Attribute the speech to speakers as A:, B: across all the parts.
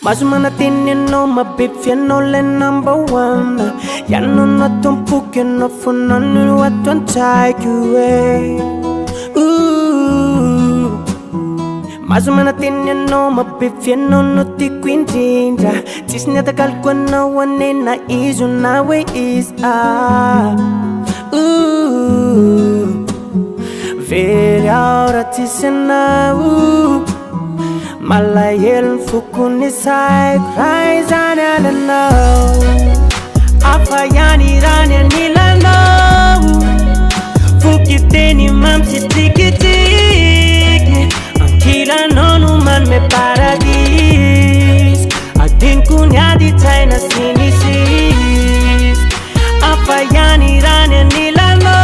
A: Mazumana tini no mabifya no le number one. Yano no tumpuke no funa no waton take away. Ooh. Mazumana tini no mabifya no ti quintinja. Tisnya takal kwa na wane na izu na we is Ooh. Very aura tisena Malayel fukuni sai cries and alano Afayani ranya nilano Fukiteni mamsi tiki tiki Ankila nonu man me paradis Adinku nyadi taina sinisis Afayani ranya nilano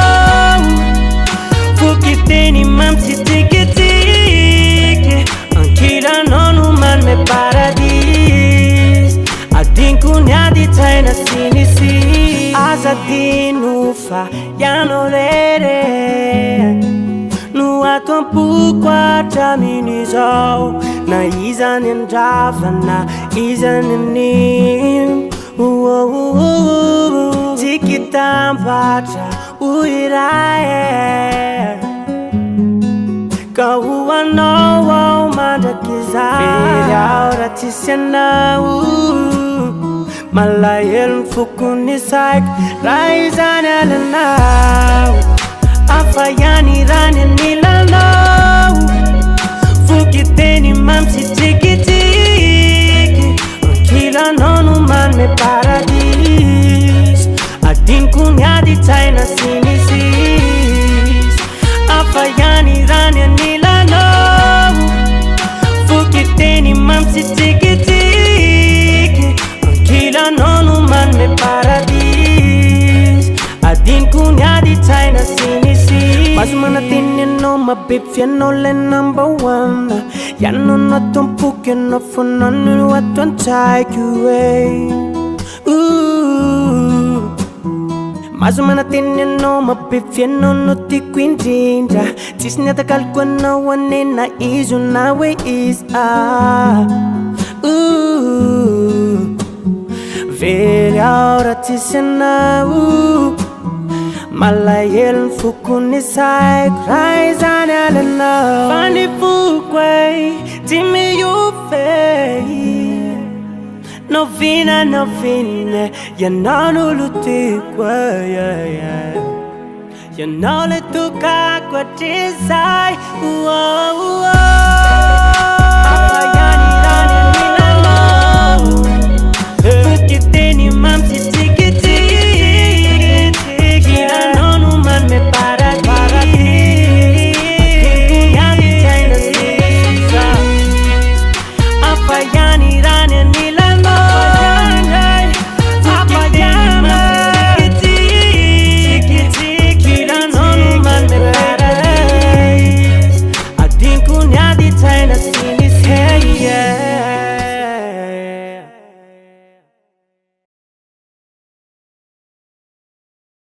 A: Fukiteni mamsi tiki tiki Ankila nonu man me paradis Adinku nyadi taina sinisi Azadinu fa yano lere Nua tompu kwa tamini zao Na izan endrava na izan enim Tikitambatra uirae Kaua no manda kiza Fili aura tisena Malayel fukuni saik Raizan elenau Afayani ranya nilano Fukiteni mamsi tiki tiki Ankila nonu man me paradis Adinku nyadi taina sinisis Afayani ranya nilano Fukiteni mamsi tiki tiki Ankila nonu man me paradis Adinku nyadi taina sinisi Mazumana tini no mabifya no le number one Yano no tumpuke no funa no waton take away Ooh. Mazumana tini no mabifya no ti quintinja Tisnya takal kwa na wane na izu na we is Ooh. Very aura tisena Malayel fukuni sai cries and alano Fani fukwe timi yufe Novina ya nanu lutikwe Ya nole tuka kwa tisai